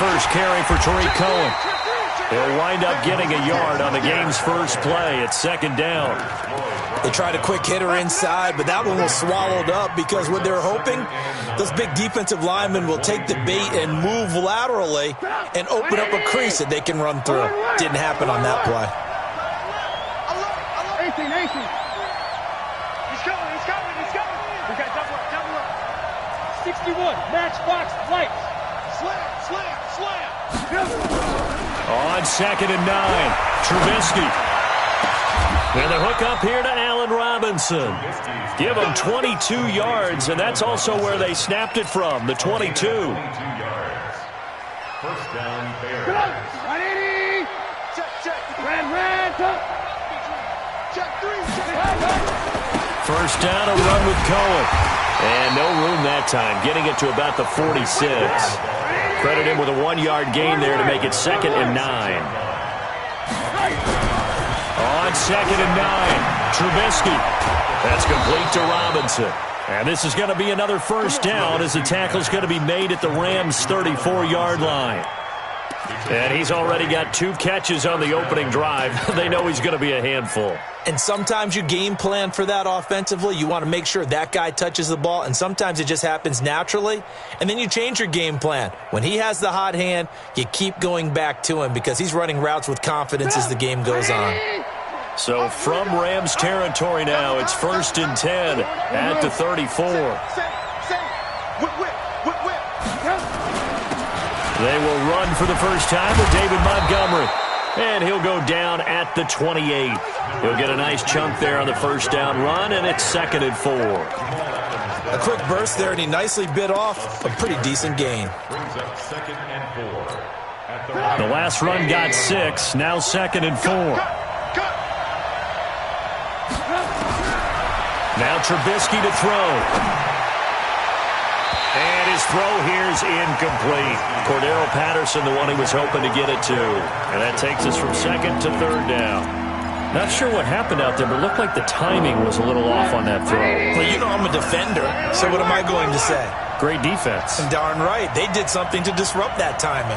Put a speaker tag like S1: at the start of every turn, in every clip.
S1: first carry for Tariq Cohen. He'll wind up getting a yard on the game's first play at second down.
S2: They tried a quick hitter inside, but that one was swallowed up because what they're hoping, those big defensive linemen will take the bait and move laterally and open up a crease that they can run through. Didn't happen on that play.
S3: 18. He's coming. We got double up. 61, matchbox lights. Slam.
S1: On second and 9, Trubisky. And the hook up here to Allen Robinson. Give him 22 yards, and that's also where they snapped it from, the 22.
S3: First down, Bears. 180. Check. Ran. Check 3.
S1: First down, a run with Cohen. And no room that time, getting it to about the 46. Credit him with a 1-yard gain there to make it second and 9. On second and 9, Trubisky. That's complete to Robinson. And this is going to be another first down as the tackle's going to be made at the Rams' 34-yard line. And he's already got 2 catches on the opening drive. They know he's going to be a handful.
S2: And sometimes you game plan for that offensively. You want to make sure that guy touches the ball, and sometimes it just happens naturally. And then you change your game plan. When he has the hot hand, you keep going back to him because he's running routes with confidence as the game goes on.
S1: So from Rams territory now, it's first and 10 at the 34. They will run for the first time with David Montgomery. And he'll go down at the 28. He'll get a nice chunk there on the first down run, and it's second and 4.
S2: A quick burst there, and he nicely bit off a pretty decent gain.
S1: The last run got 6, now second and 4. Now Trubisky to throw. And his throw here is incomplete. Cordero Patterson, the one he was hoping to get it to. And that takes us from second to third down. Not sure what happened out there, but it looked like the timing was a little off on that throw.
S2: Well, you know I'm a defender, so what am I going to say?
S1: Great defense.
S2: And darn right, they did something to disrupt that timing.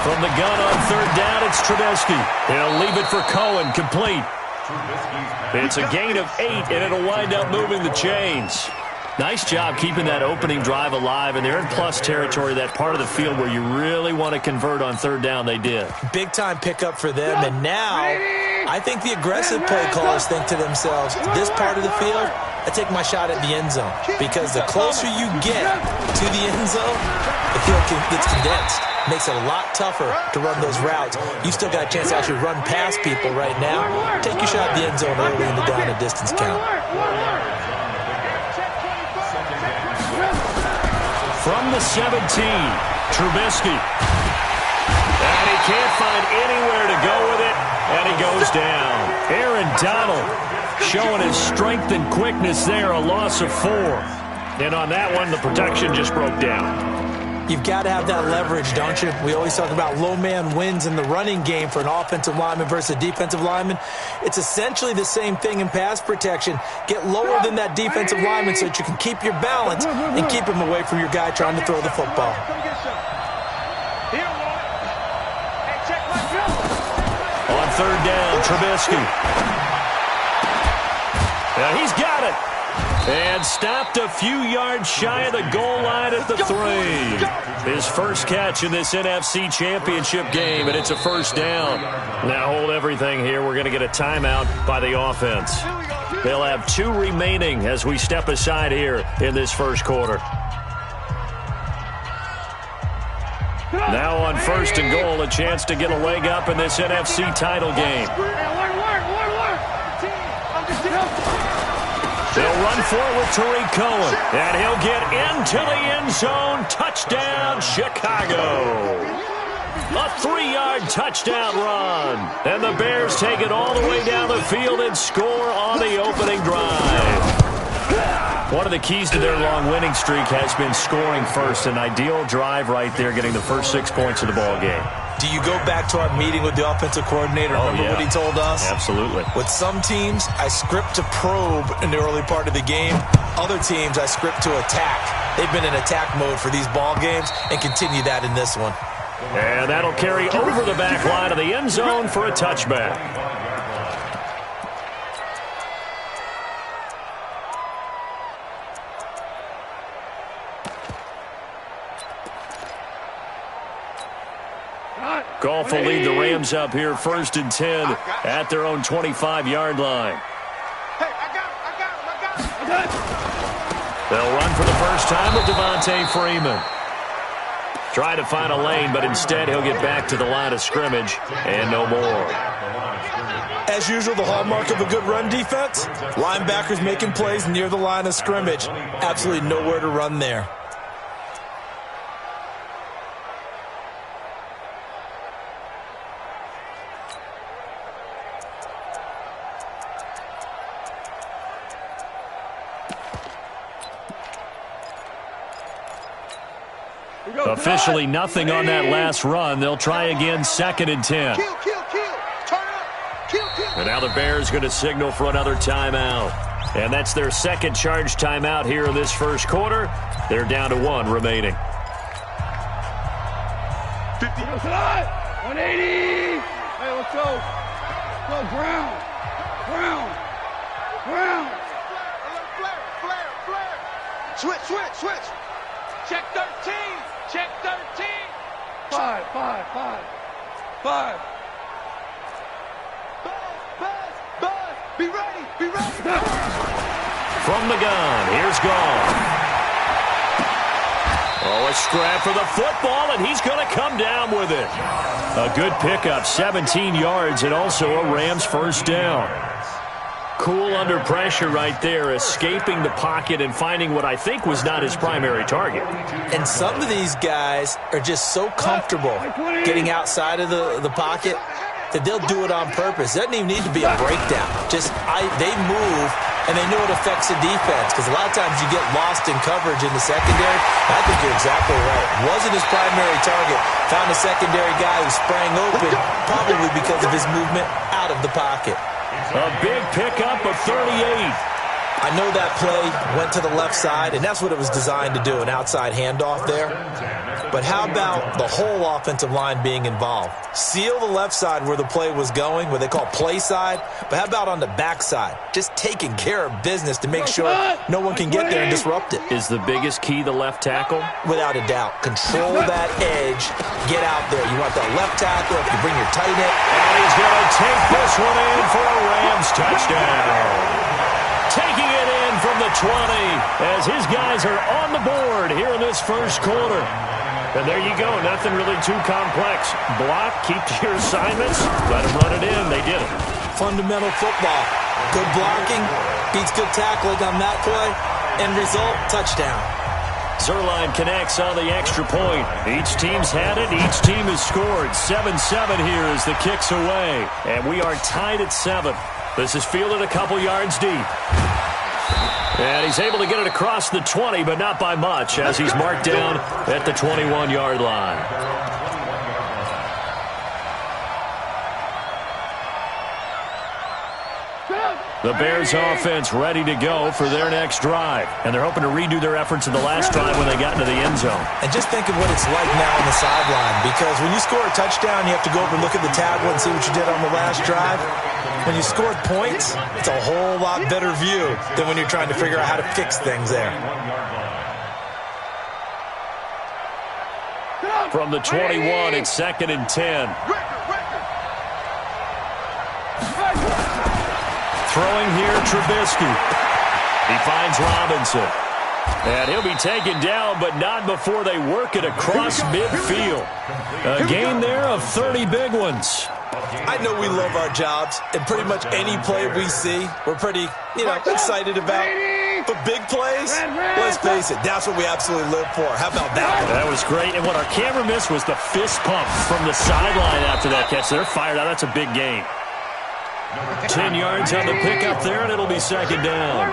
S1: From the gun on third down, it's Trubisky. He'll leave it for Cohen, complete. It's a gain of 8, and it'll wind up moving the chains. Nice job keeping that opening drive alive, and they're in plus territory, that part of the field where you really want to convert on third down. They did.
S2: Big-time pickup for them, and now I think the aggressive play callers think to themselves, this part of the field, I take my shot at the end zone, because the closer you get to the end zone, the field gets condensed. Makes it a lot tougher to run those routes. You still got a chance to actually run past people right now. Take your shot at the end zone early in the down and distance count.
S1: From the 17, Trubisky. And he can't find anywhere to go with it, and he goes down. Aaron Donald showing his strength and quickness there, a loss of 4. And on that one, the protection just broke down.
S2: You've got to have that leverage, don't you? We always talk about low man wins in the running game for an offensive lineman versus a defensive lineman. It's essentially the same thing in pass protection. Get lower than that defensive lineman so that you can keep your balance and keep him away from your guy trying to throw the football.
S1: On third down, Trubisky. Now he's got it. And stopped a few yards shy of the goal line at the 3. His first catch in this NFC Championship game, and it's a first down. Now hold everything here. We're going to get a timeout by the offense. They'll have 2 remaining as we step aside here in this first quarter. Now on first and goal, a chance to get a leg up in this NFC title game. They'll run for it with Tariq Cohen, and he'll get into the end zone. Touchdown, Chicago. A 3-yard touchdown run. And the Bears take it all the way down the field and score on the opening drive. One of the keys to their long winning streak has been scoring first. An ideal drive right there, getting the first 6 points of the ball game.
S2: Do you go back to our meeting with the offensive coordinator? Remember what he told us?
S1: Absolutely.
S2: With some teams, I script to probe in the early part of the game. Other teams, I script to attack. They've been in attack mode for these ball games and continue that in this one.
S1: And that'll carry over the back line of the end zone for a touchback. Goff will lead the Rams up here 1st and 10 at their own 25-yard line.
S3: Hey, I got him.
S1: They'll run for the first time with Devontae Freeman. Try to find a lane, but instead he'll get back to the line of scrimmage and no more.
S2: As usual, the hallmark of a good run defense, linebackers making plays near the line of scrimmage. Absolutely nowhere to run there.
S1: Officially nothing on that last run. They'll try again 2nd and 10.
S3: Kill. Turn up. Kill.
S1: And now the Bears going to signal for another timeout. And that's their second charge timeout here in this first quarter. They're down to 1 remaining.
S3: 50. 180. Hey, let's go. Go, ground. Flare. Switch. Check 13. 5. Buzz. Be ready.
S1: From the gun, here's Goff. Oh, a scrap for the football, and he's going to come down with it. A good pickup, 17 yards, and also a Rams first down. Cool under pressure right there, escaping the pocket and finding what I think was not his primary target.
S2: And some of these guys are just so comfortable getting outside of the pocket that they'll do it on purpose. It doesn't even need to be a breakdown. They move, and they know it affects the defense, because a lot of times you get lost in coverage in the secondary. I think you're exactly right. Wasn't his primary target. Found a secondary guy who sprang open, probably because of his movement out of the pocket.
S1: A big pickup of 38.
S2: I know that play went to the left side, and that's what it was designed to do, an outside handoff there. But how about the whole offensive line being involved? Seal the left side where the play was going, what they call play side, but how about on the back side? Just taking care of business to make sure no one can get there and disrupt it.
S1: Is the biggest key the left tackle?
S2: Without a doubt. Control that edge. Get out there. You want that left tackle if you bring your tight end.
S1: And he's going to take this one in for a Rams touchdown. Taking it in from the 20 as his guys are on the board here in this first quarter. And there you go. Nothing really too complex. Block, keep to your assignments, let them run it in. They did it.
S2: Fundamental football. Good blocking beats good tackling on that play. End result, touchdown.
S1: Zerline connects on the extra point. Each team's had it. Each team has scored. 7-7 here as the kick's away. And we are tied at 7. This is fielded a couple yards deep. And he's able to get it across the 20, but not by much, as he's marked down at the 21-yard line. The Bears offense ready to go for their next drive. And they're hoping to redo their efforts in the last drive when they got into the end zone.
S2: And just think of what it's like now on the sideline, because when you score a touchdown, you have to go over and look at the tablet and see what you did on the last drive. When you scored points, it's a whole lot better view than when you're trying to figure out how to fix things there.
S1: From the 21, it's 2nd and 10. Throwing here, Trubisky. He finds Robinson. And he'll be taken down, but not before they work it across midfield. A game there of 30 big ones.
S2: I know we love our jobs, and pretty much any play we see, we're pretty, excited about. But big plays, let's face it, that's what we absolutely live for. How about that one?
S1: That was great. And what our camera missed was the fist pump from the sideline after that catch. They're fired out. That's a big game. 10 yards on the pickup there, and it'll be second down.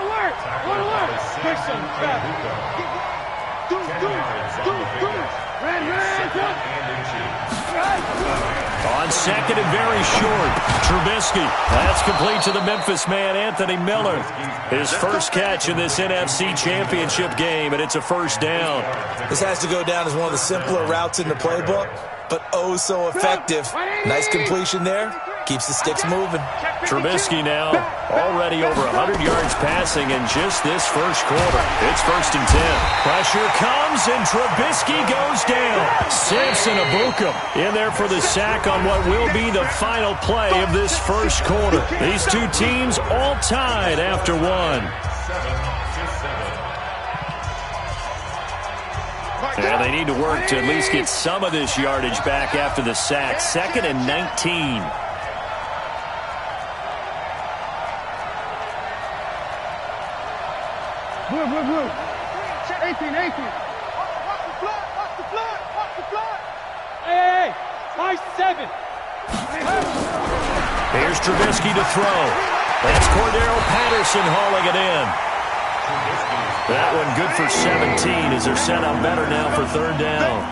S1: On second and very short, Trubisky. That's complete to the Memphis man, Anthony Miller. His first catch in this NFC Championship game, and it's a first down.
S2: This has to go down as one of the simpler routes in the playbook, but oh so effective. Nice completion there. Keeps the sticks moving.
S1: Trubisky now already over 100 yards passing in just this first quarter. It's first and 10. Pressure comes, and Trubisky goes down. Samson Abuka in there for the sack on what will be the final play of this first quarter. These two teams all tied after one. And they need to work to at least get some of this yardage back after the sack. Second and 19.
S3: Blue. 18. Watch the flag. Hey, nice 7.
S1: Here's Trubisky to throw. That's Cordero Patterson hauling it in. That one good for 17 as they're set up better now for third down.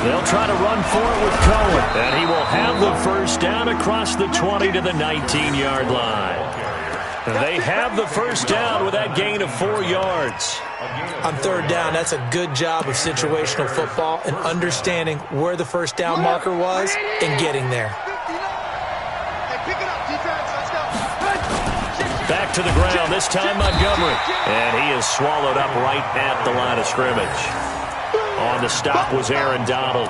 S1: They'll try to run for it with Cohen, and he will have the first down across the 20 to the 19-yard line. And they have the first down with that gain of 4 yards.
S2: On third down, that's a good job of situational football and understanding where the first down marker was and getting there.
S1: Back to the ground, this time Montgomery. And he is swallowed up right at the line of scrimmage. On the stop was Aaron Donald.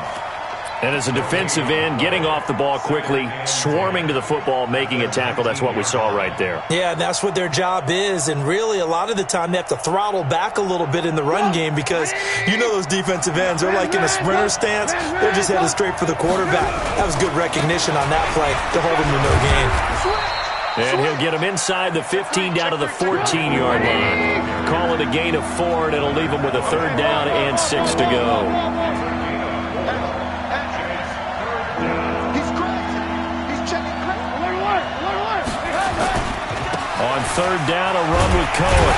S1: And as a defensive end, getting off the ball quickly, swarming to the football, making a tackle, that's what we saw right there.
S2: Yeah, and that's what their job is. And really, a lot of the time, they have to throttle back a little bit in the run game because you know those defensive ends, they're like in a sprinter stance. They're just headed straight for the quarterback. That was good recognition on that play to hold him to no gain.
S1: And he'll get him inside the 15 down to the 14-yard line. Call it a gain of 4, and it'll leave him with a third down and 6 to go. On third down, a run with Cohen.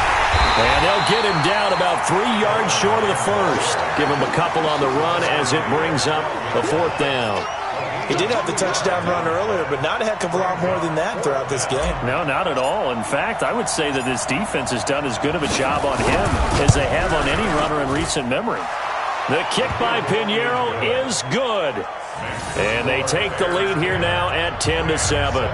S1: And they'll get him down about 3 yards short of the first. Give him a couple on the run as it brings up a fourth down.
S2: He did have the touchdown run earlier, but not a heck of a lot more than that throughout this game.
S1: No, not at all. In fact, I would say that this defense has done as good of a job on him as they have on any runner in recent memory. The kick by Pinheiro is good. And they take the lead here now at 10-7.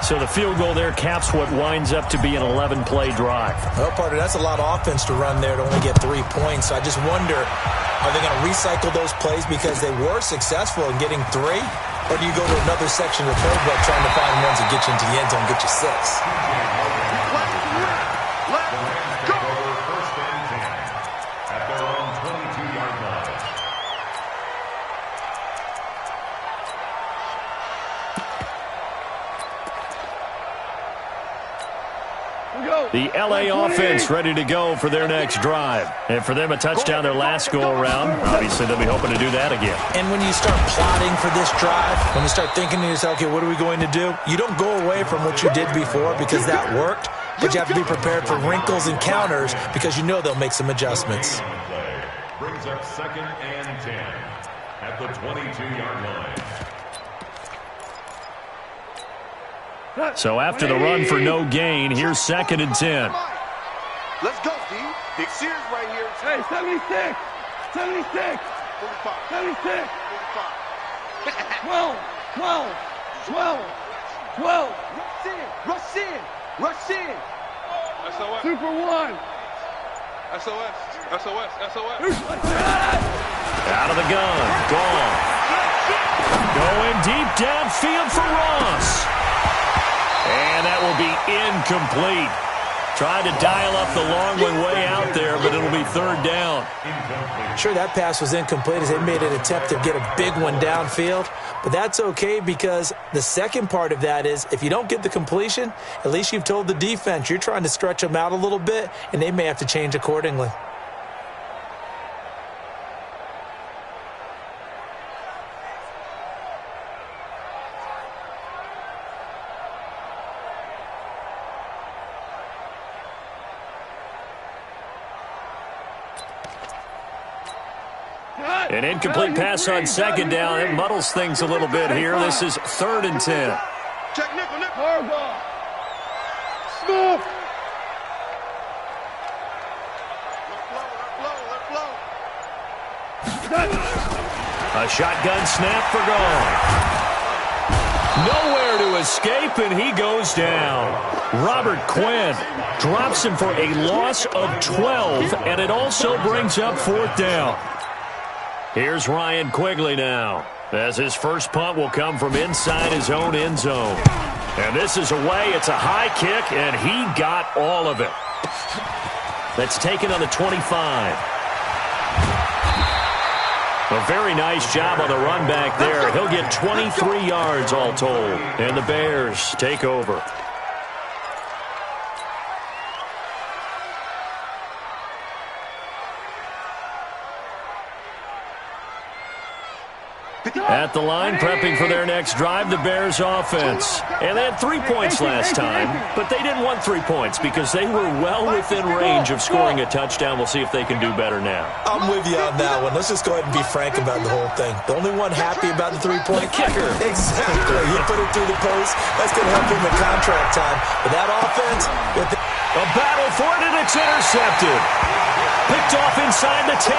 S1: So the field goal there caps what winds up to be an 11-play drive.
S2: Well, partner, that's a lot of offense to run there to only get 3 points. So I just wonder, are they going to recycle those plays because they were successful in getting 3? Or do you go to another section of the playbook trying to find ones that get you into the end zone and get you 6?
S1: The L.A. offense ready to go for their next drive. And for them, a touchdown their last go-around. Obviously, they'll be hoping to do that again.
S2: And when you start plotting for this drive, when you start thinking to yourself, okay, what are we going to do? You don't go away from what you did before because that worked, but you have to be prepared for wrinkles and counters because you know they'll make some adjustments.
S4: Brings up second and 10 at the 22-yard line.
S1: So after the run for no gain, here's second and 10.
S3: Let's go, D. Big Sears right here. Hey, 76. 76. 76. 12. Rush in. SOS. Super 1. SOS.
S1: Out of the gun. Gone. Going deep downfield for Ross. And that will be incomplete. Tried to dial up the long way out there, but it'll be third down.
S2: Sure, that pass was incomplete as they made an attempt to get a big one downfield. But that's okay because the second part of that is if you don't get the completion, at least you've told the defense you're trying to stretch them out a little bit, and they may have to change accordingly.
S1: An incomplete pass on second down. It muddles things a little bit here. This is 3rd and 10.
S3: Check nickel, nickel. Smooth. Let flow.
S1: A shotgun snap for gone. Nowhere to escape, and he goes down. Robert Quinn drops him for a loss of 12, and it also brings up 4th down. Here's Ryan Quigley now, as his first punt will come from inside his own end zone. And this is away. It's a high kick, and he got all of it. That's taken on the 25. A very nice job on the run back there. He'll get 23 yards all told. And the Bears take over. At the line, prepping for their next drive, the Bears offense. And they had 3 points last time, but they didn't want 3 points because they were well within range of scoring a touchdown. We'll see if they can do better now.
S2: I'm with you on that one. Let's just go ahead and be frank about the whole thing. The only one happy about the 3-point
S1: kicker.
S2: Exactly. He put it through the post. That's going to help him in contract time. But that offense, with
S1: a battle for it, and it's intercepted. Picked off inside the 10.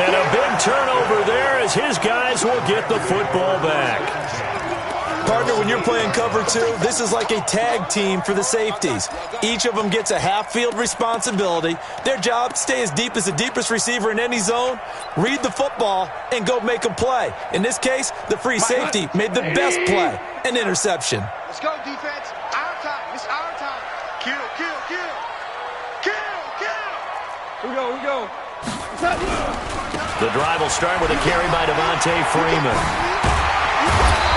S1: And a big turnover there as his guys will get the football back.
S2: Partner, when you're playing cover 2, this is like a tag team for the safeties. Each of them gets a half-field responsibility. Their job, stay as deep as the deepest receiver in any zone, read the football, and go make a play. In this case, the free safety made the best play, an interception.
S3: Let's go, defense. Our time. It's our time. Kill, kill, kill. Kill, kill.
S5: Here we go, here we go.
S1: The drive will start with a carry by Devontae Freeman.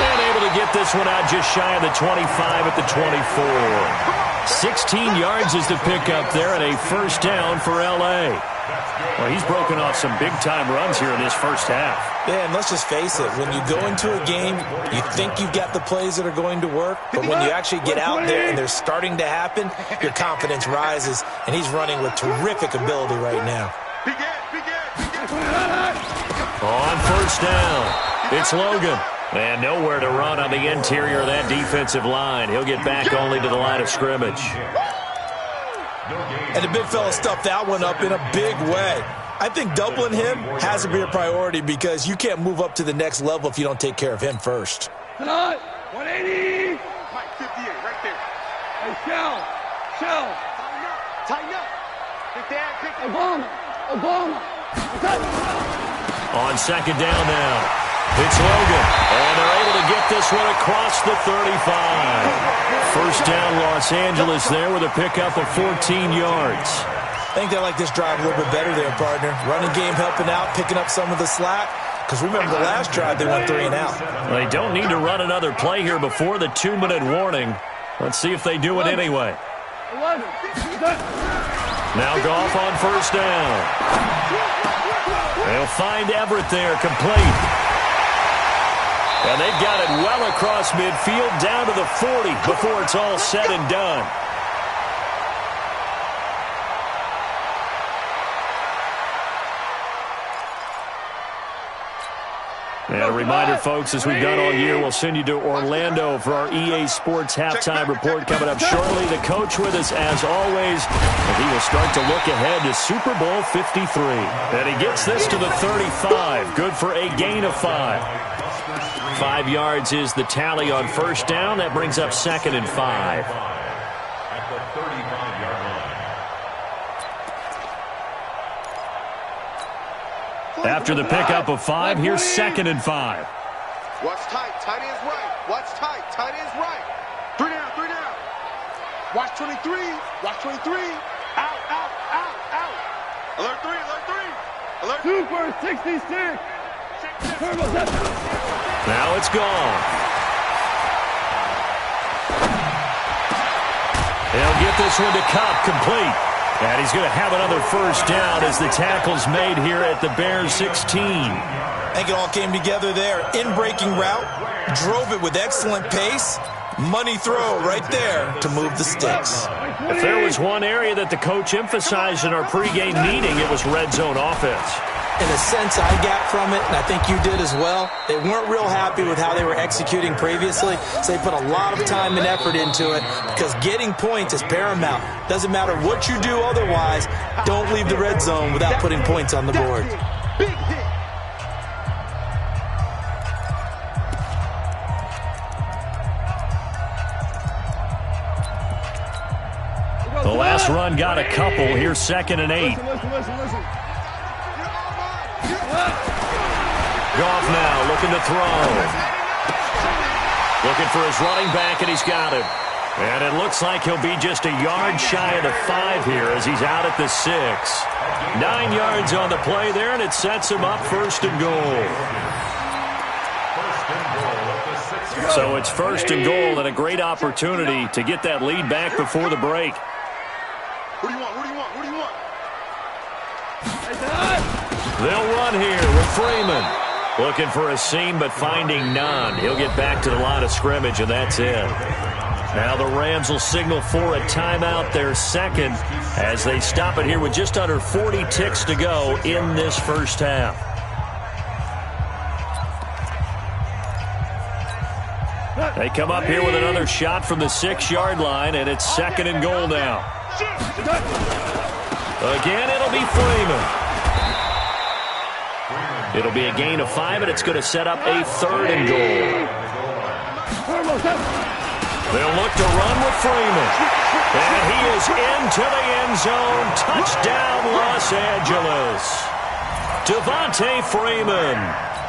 S1: And able to get this one out just shy of the 25 at the 24. 16 yards is the pickup there and a first down for L.A. Well, he's broken off some big-time runs here in this first half.
S2: Yeah, and let's just face it. When you go into a game, you think you've got the plays that are going to work, but when you actually get out there and they're starting to happen, your confidence rises, and he's running with terrific ability right now.
S1: On first down, it's Logan. And nowhere to run on the interior of that defensive line. He'll get back only to the line of scrimmage.
S2: And the big fella stuffed that one up in a big way. I think doubling him has to be a priority because you can't move up to the next level if you don't take care of him first.
S5: 180.
S3: Mike, 58, right there.
S5: Hey, Shell.
S3: Tighten up. Pick that, pick
S5: Obama.
S1: On second down now. It's Logan, and they're able to get this one across the 35. First down, Los Angeles there with a pickup of 14 yards.
S2: I think they like this drive a little bit better there, partner. Running game helping out, picking up some of the slack. Because remember, the last drive, they went 3 and out.
S1: They don't need to run another play here before the 2-minute warning. Let's see if they do it anyway.
S5: 11.
S1: Now Goff on first down. They'll find Everett there, complete. And they've got it well across midfield, down to the 40 before it's all said and done. And a reminder, folks, as we've done all year, we'll send you to Orlando for our EA Sports halftime report coming up shortly. The coach with us, as always, and he will start to look ahead to Super Bowl 53. And he gets this to the 35, good for a gain of 5. 5 yards is the tally on first down. That brings up 2nd and 5.
S4: At the 35-yard line.
S1: After the pickup of 5, here's 2nd and 5.
S3: Watch tight. Tight ends right. Watch tight. Tight ends right. 3 down. 3 down. Watch 23. Watch 23. Out. Alert 3. Alert 3. Alert
S5: 2 for 66.
S1: Now it's gone. They'll get this one to Cup, complete. And he's going to have another first down as the tackle's made here at the Bears 16.
S2: I think it all came together there. In-breaking route, drove it with excellent pace. Money throw right there to move the sticks.
S1: If there was one area that the coach emphasized in our pregame meeting, it was red zone offense.
S2: And the sense I got from it, and I think you did as well, they weren't real happy with how they were executing previously, so they put a lot of time and effort into it because getting points is paramount. Doesn't matter what you do otherwise, don't leave the red zone without putting points on the board.
S3: Big hit.
S1: The last run got a couple. Here's 2nd and 8.
S5: Listen.
S1: Goff now looking to throw. Looking for his running back, and he's got him. And it looks like he'll be just a yard shy of the 5 here as he's out at the 6. 9 yards on the play there, and it sets him up 1st and goal. So it's 1st and goal and a great opportunity to get that lead back before the break.
S3: Who do you want?
S1: They'll run here with Freeman. Looking for a seam, but finding none. He'll get back to the line of scrimmage, and that's it. Now the Rams will signal for a timeout, their 2nd, as they stop it here with just under 40 ticks to go in this first half. They come up here with another shot from the 6-yard line, and it's 2nd and goal now. Again, it'll be Freeman. It'll be a gain of 5, and it's going to set up a 3rd and goal. They'll look to run with Freeman. And he is into the end zone. Touchdown, Los Angeles. Devontae Freeman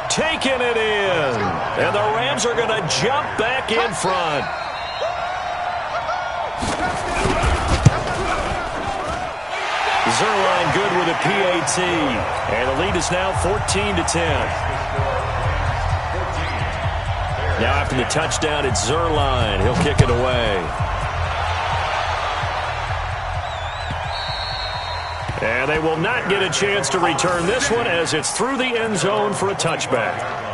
S1: taking it in. And the Rams are going to jump back in front. Zerline good with a PAT. And the lead is now 14-10. Now after the touchdown, it's Zerline. He'll kick it away. And they will not get a chance to return this one as it's through the end zone for a touchback.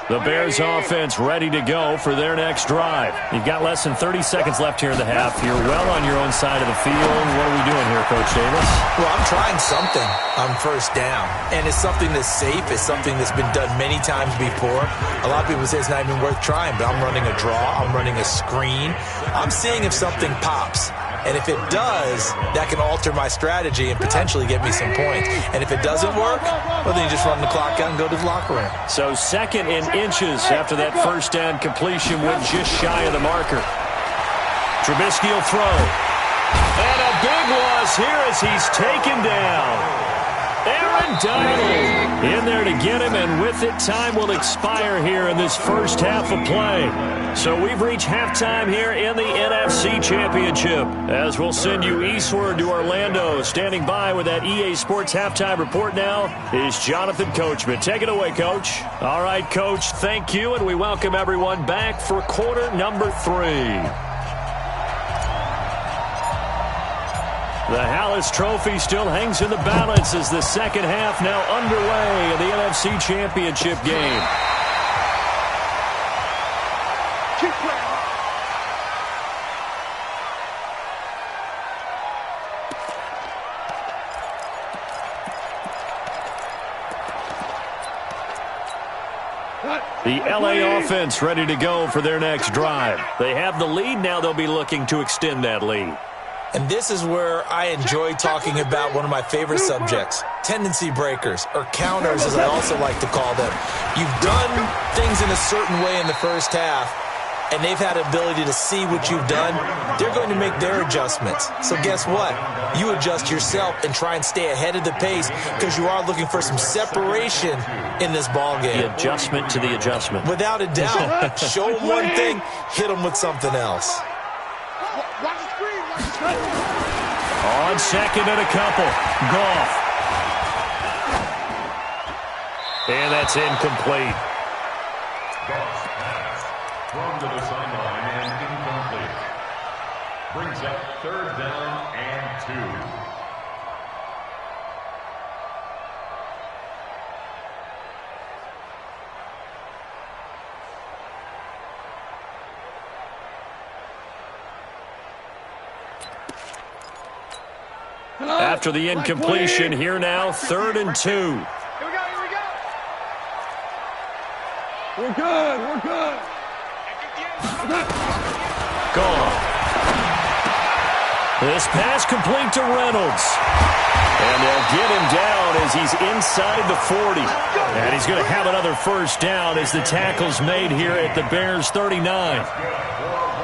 S1: The Bears offense ready to go for their next drive. You've got less than 30 seconds left here in the half. You're well on your own side of the field. What are we doing here, Coach Davis?
S2: Well, I'm trying something on 1st down, and it's something that's safe. It's something that's been done many times before. A lot of people say it's not even worth trying, but I'm running a draw. I'm running a screen. I'm seeing if something pops. And if it does, that can alter my strategy and potentially get me some points. And if it doesn't work, well, then you just run the clock out and go to the locker room.
S1: So 2nd in inches after that 1st down completion went just shy of the marker. Trubisky will throw. And a big loss here as he's taken down. Aaron Donald in there to get him, and with it, time will expire here in this first half of play. So we've reached halftime here in the NFC Championship. As we'll send you eastward to Orlando. Standing by with that EA Sports halftime report now is Jonathan Coachman. Take it away, Coach. All right, Coach, thank you, and we welcome everyone back for quarter number 3. The Hallis Trophy still hangs in the balance as the second half now underway in the NFC Championship game. The LA offense ready to go for their next drive. They have the lead now. They'll be looking to extend that lead.
S2: And this is where I enjoy talking about one of my favorite subjects, tendency breakers, or counters as I also like to call them. You've done things in a certain way in the first half, and they've had the ability to see what you've done. They're going to make their adjustments. So guess what? You adjust yourself and try and stay ahead of the pace because you are looking for some separation in this ball game.
S1: The adjustment to the adjustment.
S2: Without a doubt. Show them one thing, hit them with something else.
S3: Watch the screen.
S1: On 2nd and a couple. Goff. And that's incomplete.
S4: Goff's pass thrown to the sideline and incomplete. Brings up 3rd down and 2.
S1: after the incompletion. Here now, 3rd and 2.
S3: Here we go.
S5: We're good. We're good.
S1: Gone. This pass complete to Reynolds. And they'll get him down as he's inside the 40. And he's going to have another first down as the tackle's made here at the Bears' 39.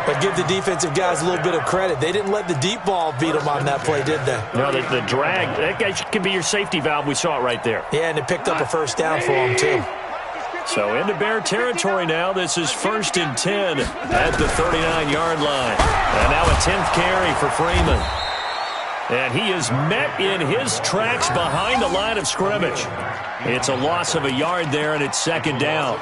S2: But give the defensive guys a little bit of credit. They didn't let the deep ball beat them on that play, did they?
S1: No, the drag, that guy can be your safety valve. We saw it right there.
S2: Yeah, and it picked up a first down for them, too.
S1: So into Bear territory now. This is 1st and 10 at the 39-yard line. And now a 10th carry for Freeman. And he is met in his tracks behind the line of scrimmage. It's a loss of a yard there, and it's 2nd down.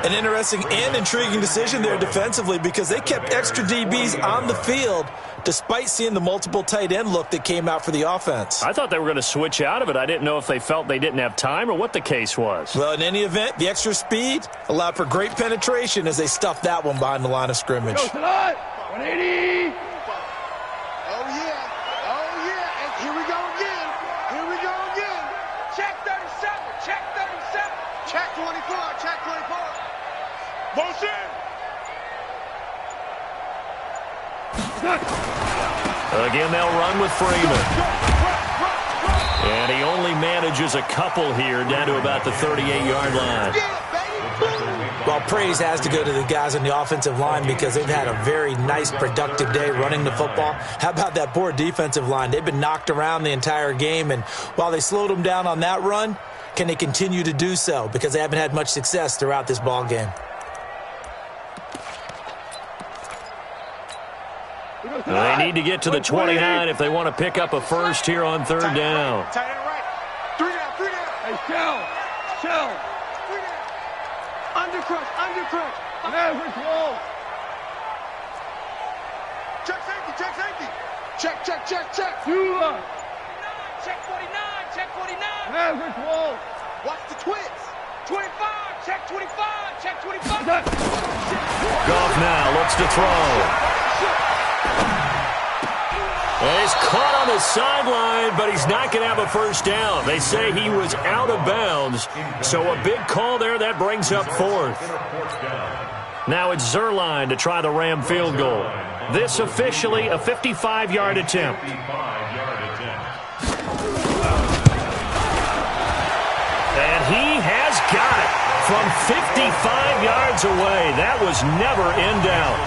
S2: An interesting and intriguing decision there defensively because they kept extra DBs on the field despite seeing the multiple tight end look that came out for the offense.
S1: I thought they were going to switch out of it. I didn't know if they felt they didn't have time or what the case was.
S2: Well, in any event, the extra speed allowed for great penetration as they stuffed that one behind the line of scrimmage.
S5: Go, tonight. 180.
S3: Oh, yeah. And here we go again. Check 37. Check 24. Motion.
S1: Again, they'll run with Freeman. And he only manages a couple here down to about the 38-yard line.
S2: Well, praise has to go to the guys on the offensive line because they've had a very nice, productive day running the football. How about that poor defensive line? They've been knocked around the entire game, and while they slowed them down on that run, can they continue to do so? Because they haven't had much success throughout this ball game.
S1: They need to get to the 29 if they want to pick up a first here on 3rd down.
S3: Tight end right. 3 down.
S5: Hey, shell.
S3: Under crush.
S5: Average roll.
S3: Check safety. Check.
S5: Tula.
S3: Check 49.
S5: Average roll.
S3: Watch the twits. 25. Check 25.
S1: Goff now looks to throw. And he's caught on the sideline, but he's not going to have a first down. They say he was out of bounds, so a big call there. That brings up 4th. Now it's Zerline to try the Ram field goal. This officially a 55-yard attempt. And he has got it from 55 yards away. That was never in doubt.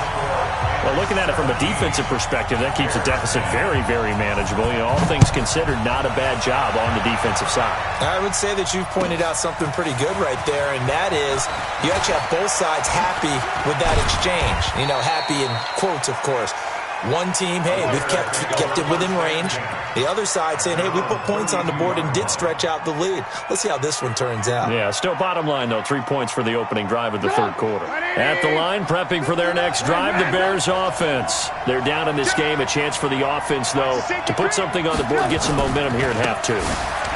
S1: Well, looking at it from a defensive perspective, that keeps the deficit very, very manageable. You know, all things considered, not a bad job on the defensive side.
S2: I would say that you've pointed out something pretty good right there, and that is you actually have both sides happy with that exchange. You know, happy in quotes, of course. One team, hey, we've kept it within range. The other side saying, hey, we put points on the board and did stretch out the lead. Let's see how this one turns out.
S1: Yeah, still bottom line, though, 3 points for the opening drive of the 3rd quarter. At the line, prepping for their next drive, the Bears offense. They're down in this game. A chance for the offense, though, to put something on the board, get some momentum here at half 2.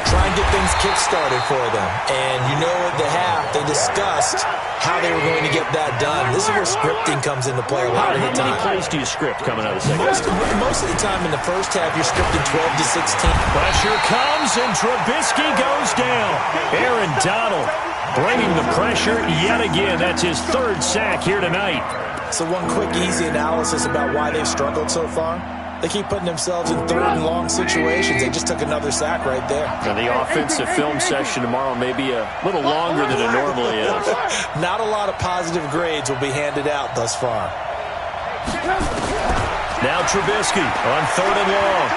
S2: Try and get things kick-started for them. And you know at the half, they discussed how they were going to get that done. This is where scripting comes into play a lot of the time.
S1: How many plays do you script coming out of the second?
S2: Most of the time in the first half, you're scripting 12 to 16.
S1: Pressure comes, and Trubisky goes down. Aaron Donald bringing the pressure yet again. That's his 3rd sack here tonight.
S2: So one quick, easy analysis about why they've struggled so far. They keep putting themselves in 3rd and long situations. They just took another sack right there.
S1: And the offensive film session tomorrow may be a little longer than it normally is.
S2: Not a lot of positive grades will be handed out thus far.
S1: Now Trubisky on 3rd and long.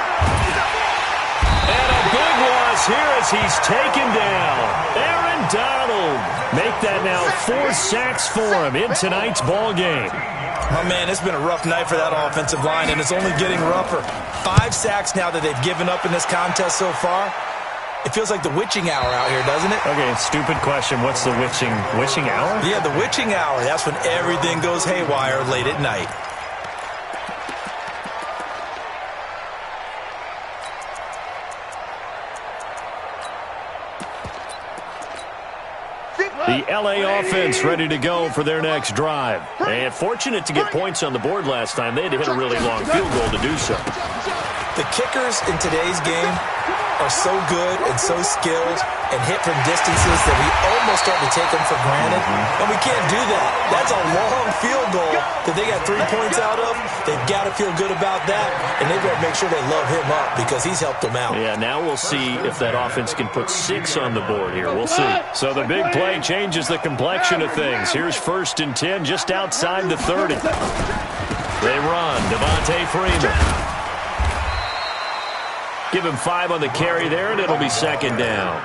S1: And a big loss here as he's taken down. Aaron Donald make that now 4 sacks for him in tonight's ball game.
S2: Oh, man, it's been a rough night for that offensive line, and it's only getting rougher. 5 sacks now that they've given up in this contest so far. It feels like the witching hour out here, doesn't it?
S1: Okay, stupid question. What's the witching hour?
S2: Yeah, the witching hour. That's when everything goes haywire late at night.
S1: The L.A. offense ready to go for their next drive. And fortunate to get points on the board last time. They had to hit a really long field goal to do so.
S2: The kickers in today's game are so good and so skilled and hit from distances that we almost start to take them for granted. And we can't do that. That's a long field goal that they got 3 points out of. They've got to feel good about that, and they've got to make sure they love him up because he's helped them out.
S1: Yeah, now we'll see if that offense can put 6 on the board here. We'll see. So the big play changes the complexion of things. Here's 1st and 10 just outside the 30. They run. Devontae Freeman. Give him 5 on the carry there, and it'll be 2nd down.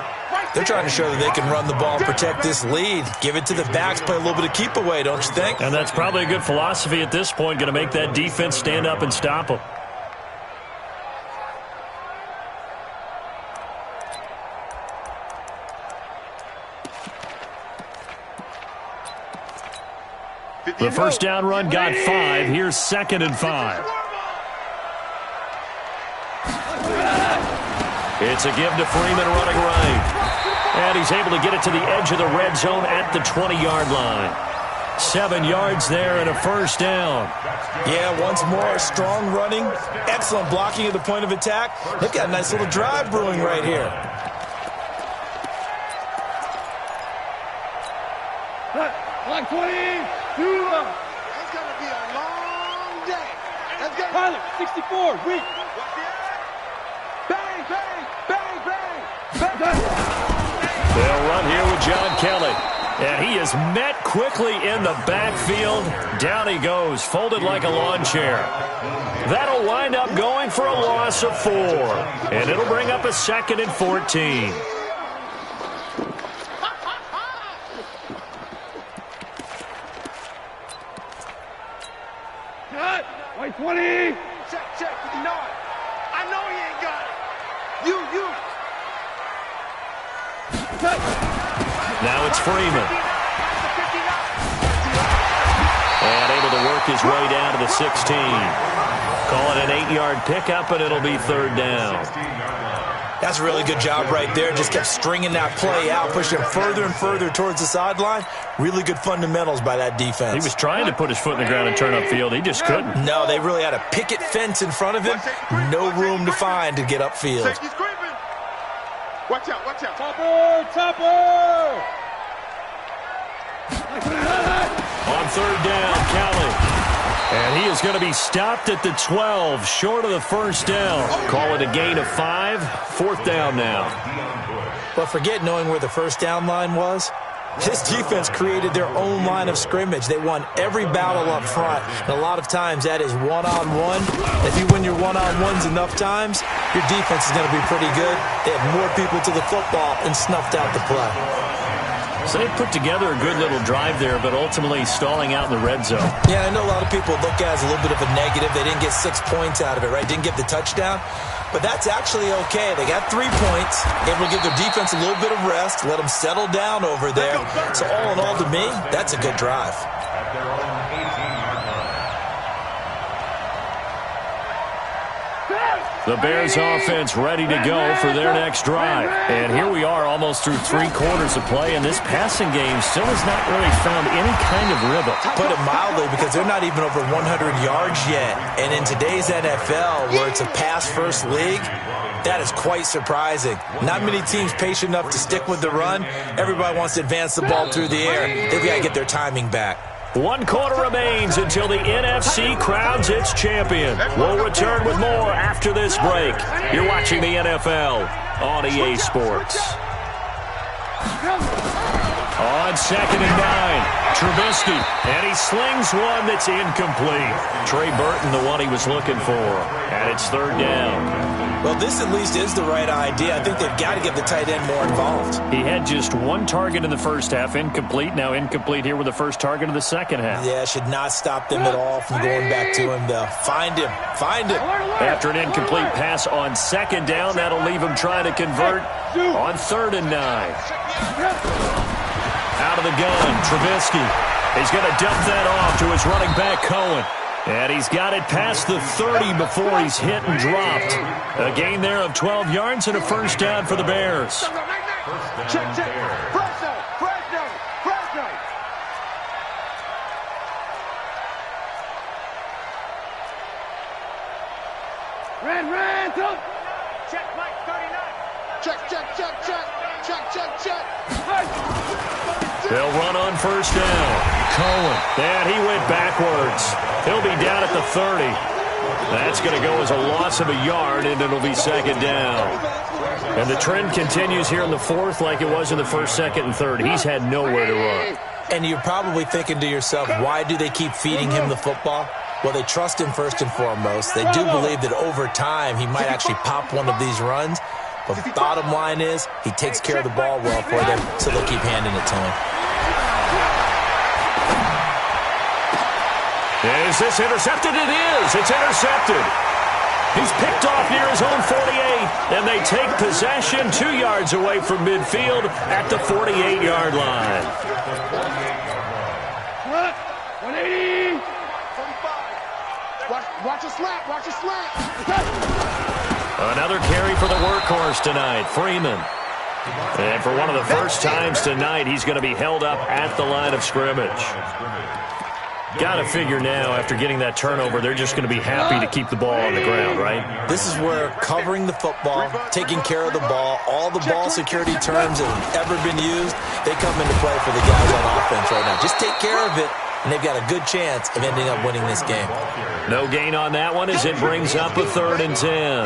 S2: They're trying to show that they can run the ball and protect this lead. Give it to the backs, play a little bit of keep away, don't you think?
S1: And that's probably a good philosophy at this point, going to make that defense stand up and stop them. The first down run got 5. Here's 2nd and 5. It's a give to Freeman running right. And he's able to get it to the edge of the red zone at the 20-yard line. 7 yards there and a first down.
S2: Yeah, once more, strong running, excellent blocking at the point of attack. They've got a nice little drive brewing right here.
S5: Like 20,
S3: That's going to be a long day. That's going to
S5: Pilot, 64, weak.
S3: bang, bang, bang, bang, bang.
S1: They'll run here with John Kelly. And he is met quickly in the backfield. Down he goes, folded like a lawn chair. That'll wind up going for a loss of 4. And it'll bring up a 2nd and 14.
S5: Cut. Like 20.
S3: Check. You know it. I know he ain't got it. You.
S5: Cut.
S1: Now it's Freeman. And able to work his way down to the 16. Call it an 8-yard pickup, and it'll be 3rd down.
S2: That's a really good job right there. Just kept stringing that play out, pushing him further and further towards the sideline. Really good fundamentals by that defense.
S1: He was trying to put his foot in the ground and turn upfield. He just couldn't.
S2: No, they really had a picket fence in front of him. No room to find to get upfield.
S3: Safety's creeping. Watch out.
S5: Topper.
S1: On 3rd down, Kelly. And he is going to be stopped at the 12, short of the first down. Call it a gain of 5. 4th down now.
S2: But forget knowing where the first down line was. This defense created their own line of scrimmage. They won every battle up front. And a lot of times that is one-on-one. If you win your one-on-ones enough times, your defense is going to be pretty good. They have more people to the football and snuffed out the play.
S1: So they put together a good little drive there, but ultimately stalling out in the red zone.
S2: Yeah, I know a lot of people look at it as a little bit of a negative. They didn't get 6 points out of it, right? Didn't get the touchdown. But that's actually okay. They got 3 points, able to give their defense a little bit of rest, let them settle down over there. So all in all, to me, that's a good drive.
S4: At their own 18-yard line.
S1: The Bears offense ready to go for their next drive. And here we are almost through 3 quarters of play, and this passing game still has not really found any kind of rhythm.
S2: Put it mildly, because they're not even over 100 yards yet. And in today's NFL, where it's a pass-first league, that is quite surprising. Not many teams patient enough to stick with the run. Everybody wants to advance the ball through the air. They've got to get their timing back.
S1: 1 quarter remains until the NFC crowns its champion. We'll return with more after this break. You're watching the NFL on EA Sports. On 2nd and 9, Trubisky, and he slings one that's incomplete. Trey Burton, the one he was looking for, and it's 3rd down.
S2: Well, this at least is the right idea. I think they've got to get the tight end more involved.
S1: He had just 1 target in the first half, incomplete. Now incomplete here with the first target of the second half.
S2: Yeah, should not stop them at all from going back to him, though. Find him.
S1: After an incomplete pass on 2nd down, that'll leave him trying to convert on 3rd and 9. Out of the gun, Trubisky. He's going to dump that off to his running back, Cohen. And he's got it past the 30 before he's hit and dropped. A gain there of 12 yards and a first down for the Bears.
S3: Check. Fresno.
S5: Red.
S1: They'll run on first down. Cohen. And he went backwards. He'll be down at the 30. That's going to go as a loss of a yard, and it'll be second down. And the trend continues here in the fourth like it was in the first, second, and third. He's had nowhere to run.
S2: And you're probably thinking to yourself, why do they keep feeding him the football? Well, they trust him first and foremost. They do believe that over time he might actually pop one of these runs. But the bottom line is he takes care of the ball well for them, so they'll keep handing it to him.
S1: Is this intercepted? It is. It's intercepted. He's picked off near his own 48, and they take possession 2 yards away from midfield at the 48-yard line.
S5: 180.
S3: 45. Watch a slant. Watch a slant.
S1: Another carry for the workhorse tonight, Freeman. And for one of the first times tonight, he's going to be held up at the line of scrimmage. Got to figure now, after getting that turnover, they're just going to be happy to keep the ball on the ground, right?
S2: This is where covering the football, taking care of the ball, all the ball security terms that have ever been used, they come into play for the guys on offense right now. Just take care of it, and they've got a good chance of ending up winning this game.
S1: No gain on that one as it brings up a 3rd and 10.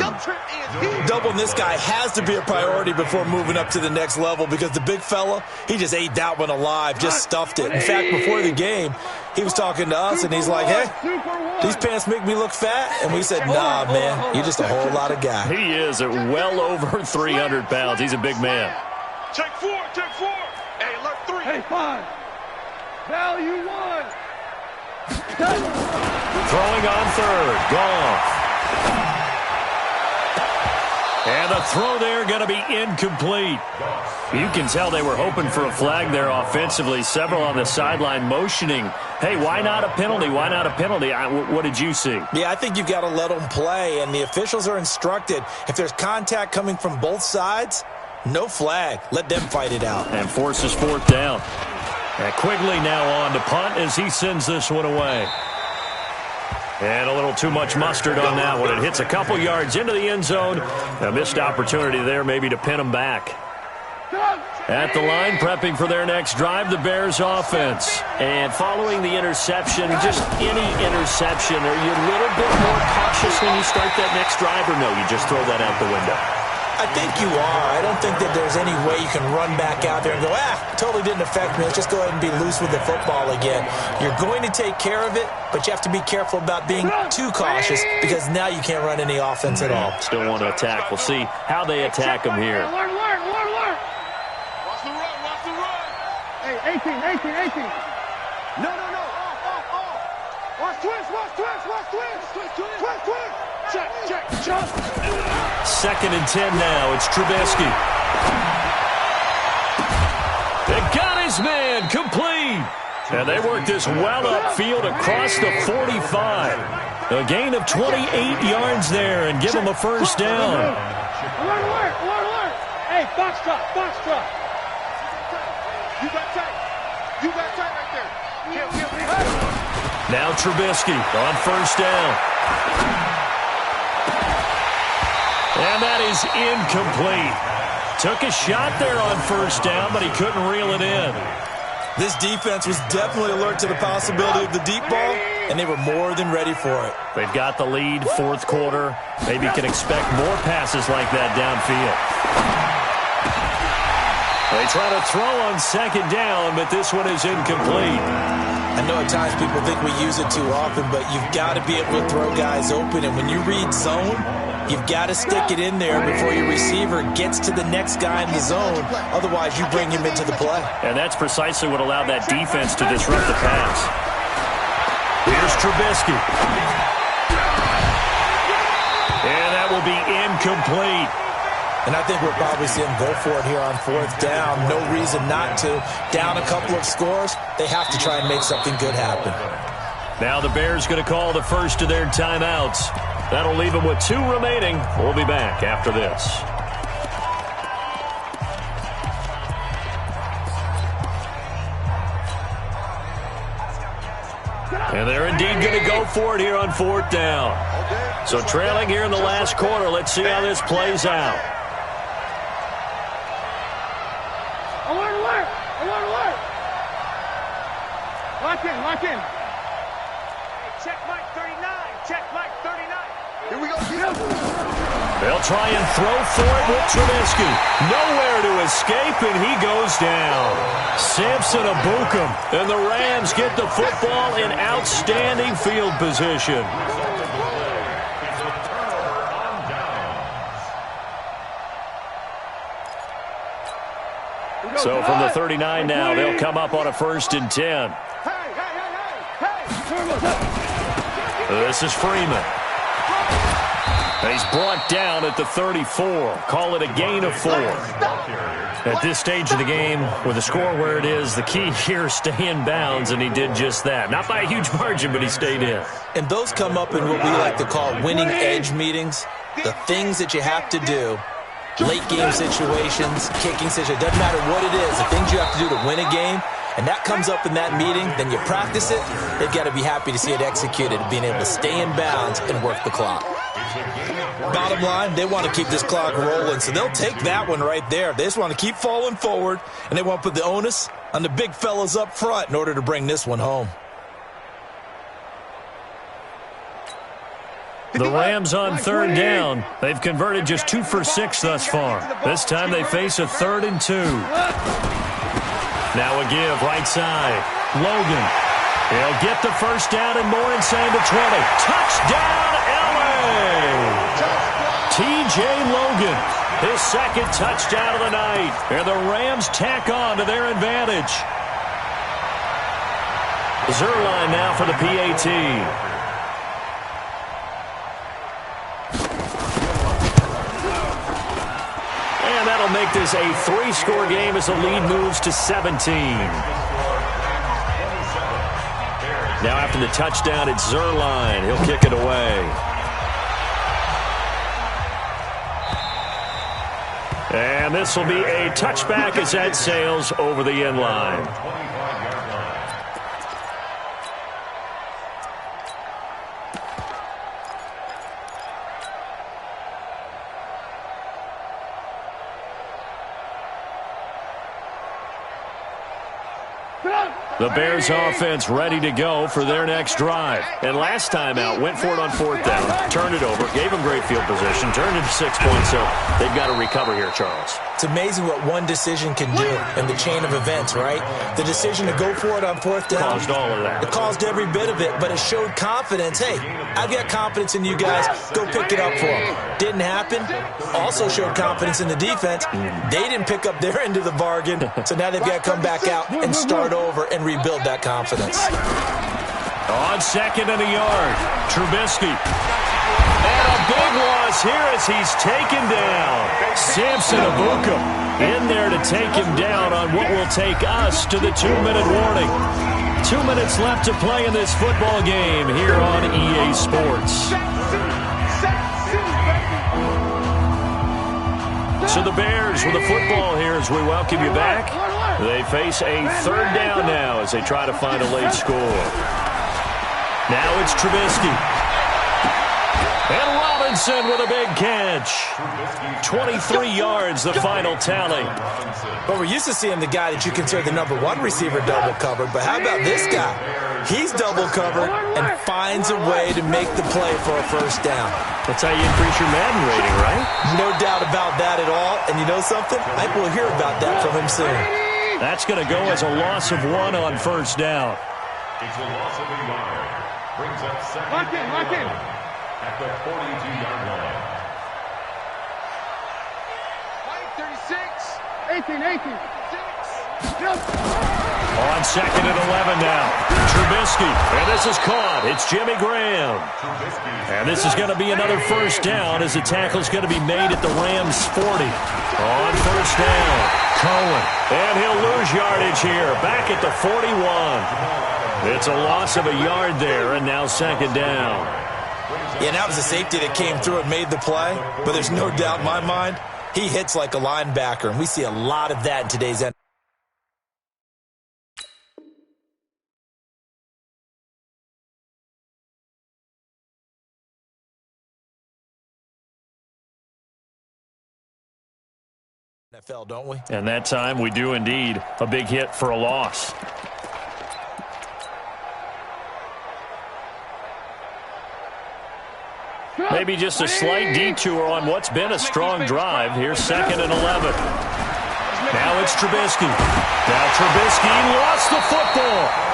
S2: Doubling this guy has to be a priority before moving up to the next level because the big fella, he just ate that one alive, just stuffed it. In fact, before the game, he was talking to us, and he's like, hey, these pants make me look fat? And we said, nah, man, you're just a whole lot of guy.
S1: He is at well over 300 pounds. He's a big man.
S3: Check 4. Hey, left 3.
S5: Hey, 5. Value 1.
S1: Throwing on 3rd. Goff. And the throw there going to be incomplete. You can tell they were hoping for a flag there offensively. Several on the sideline motioning, hey, why not a penalty? Why not a penalty? What did you see?
S2: Yeah, I think you've got to let them play, and the officials are instructed. If there's contact coming from both sides, no flag. Let them fight it out.
S1: And forces 4th down. And Quigley now on to punt as he sends this one away. And a little too much mustard on that one. It hits a couple yards into the end zone. A missed opportunity there maybe to pin them back. At the line, prepping for their next drive, the Bears offense. And following the interception, just any interception, are you a little bit more cautious when you start that next drive, or no, you just throw that out the window?
S2: I think you are. I don't think that there's any way you can run back out there and go, totally didn't affect me. Let's just go ahead and be loose with the football again. You're going to take care of it, but you have to be careful about being too cautious because now you can't run any offense at all.
S1: Still want to attack. We'll see how they attack them here.
S5: Alert.
S3: Watch the run.
S5: Hey, 18.
S3: No. Off. Watch twist. Check.
S1: 2nd and 10 now. It's Trubisky. They got his man complete. And they work this well upfield across the 45. A gain of 28 yards there and give them a first down.
S5: Alert. Hey, box truck.
S3: You got tight right there.
S1: Now Trubisky on first down. And that is incomplete. Took a shot there on first down, but he couldn't reel it in.
S2: This defense was definitely alert to the possibility of the deep ball, and they were more than ready for it.
S1: They've got the lead, 4th quarter. Maybe can expect more passes like that downfield. They try to throw on 2nd down, but this one is incomplete.
S2: I know at times people think we use it too often, but you've got to be able to throw guys open, and when you read zone, you've got to stick it in there before your receiver gets to the next guy in the zone. Otherwise, you bring him into the play.
S1: And that's precisely what allowed that defense to disrupt the pass. Here's Trubisky. And that will be incomplete.
S2: And I think we'll probably see him go for it here on 4th down. No reason not to. Down a couple of scores, they have to try and make something good happen.
S1: Now the Bears going to call the first of their timeouts. That'll leave them with 2 remaining. We'll be back after this. And they're indeed going to go for it here on 4th down. So trailing here in the last quarter. Let's see how this plays out.
S5: Alert. Lock in, lock in.
S6: Check Mike 39. Check Mike 39.
S3: Here we go.
S1: They'll try and throw for it with Trubisky. Nowhere to escape, and he goes down. Samson Ebukam, and the Rams get the football in outstanding field position. So from the 39 now, they'll come up on a 1st and 10. This is Freeman. He's brought down at the 34. Call it a gain of 4. At this stage of the game, with the score where it is, the key here is stay in bounds, and he did just that. Not by a huge margin, but he stayed in.
S2: And those come up in what we like to call winning edge meetings. The things that you have to do, late game situations, kicking situations, doesn't matter what it is, the things you have to do to win a game, and that comes up in that meeting, then you practice it, they've got to be happy to see it executed, being able to stay in bounds and work the clock. Bottom line, they want to keep this clock rolling, so they'll take that one right there. They just want to keep falling forward, and they want to put the onus on the big fellas up front in order to bring this one home.
S1: The Rams on 3rd down. They've converted just 2 for 6 thus far. This time they face a 3rd and 2. Now a give right side. Logan. He'll get the first down and more inside the 20. Touchdown, LA! TJ Logan, his 2nd touchdown of the night. And the Rams tack on to their advantage. Zerline now for the PAT. And that'll make this a 3-score game as the lead moves to 17. Now after the touchdown, it's Zerline. He'll kick it away. And this will be a touchback as that sails over the end line. The Bears offense ready to go for their next drive. And last time out, went for it on 4th down, turned it over, gave them great field position, turned it to 6 points, so they've got to recover here, Charles.
S2: It's amazing what one decision can do in the chain of events, right? The decision to go for it on 4th down.
S1: Caused all of that.
S2: It caused every bit of it, but it showed confidence. Hey, I've got confidence in you guys. Go pick it up for them. Didn't happen. Also showed confidence in the defense. They didn't pick up their end of the bargain, so now they've got to come back out and start over and rebuild that confidence.
S1: On 2nd and a yard, Trubisky. And a big loss here as he's taken down. Samson Ebukam in there to take him down on what will take us to the 2-minute warning. 2 minutes left to play in this football game here on EA Sports. So the Bears with the football here as we welcome you back. They face a 3rd down now as they try to find a late score. Now it's Trubisky. And Robinson with a big catch. 23 yards, the final tally.
S2: Well, we're used to seeing the guy that you consider the #1 receiver double covered, but how about this guy? He's double covered and finds a way to make the play for a 1st down.
S1: That's how you increase your Madden rating, right?
S2: No doubt about that at all. And you know something? I think we'll hear about that from him soon.
S1: That's going to go as a loss of 1 on 1st down.
S4: It's a loss of a yard. Brings up 2nd
S5: Lock in, lock in.
S4: at the 42-yard line.
S5: 18, 18.
S1: On 2nd and 11 now. Trubisky. And this is caught. It's Jimmy Graham. And this is going to be another 1st down as the tackle's going to be made at the Rams' 40. On 1st down, Cohen. And he'll lose yardage here. Back at the 41. It's a loss of a yard there, and now 2nd down.
S2: Yeah, that was a safety that came through and made the play. But there's no doubt in my mind, he hits like a linebacker, and we see a lot of that in today's NFL. Don't we?
S1: And that time we do indeed. A big hit for a loss. Maybe just a slight detour on what's been a strong drive. Here's 2nd and 11. Now it's Trubisky. Now Trubisky lost the football.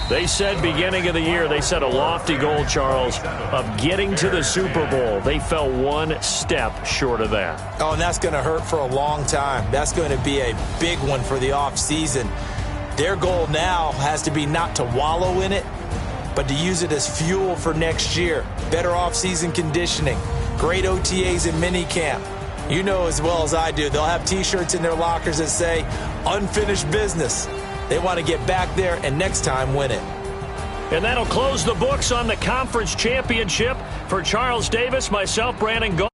S1: They said beginning of the year, they set a lofty goal, Charles, of getting to the Super Bowl. They fell one step short of that.
S2: Oh, and that's going to hurt for a long time. That's going to be a big one for the offseason. Their goal now has to be not to wallow in it, but to use it as fuel for next year. Better offseason conditioning, great OTAs and minicamp. You know as well as I do, they'll have T-shirts in their lockers that say, unfinished business. They want to get back there and next time win it.
S1: And that'll close the books on the conference championship. For Charles Davis, myself, Brandon Gault.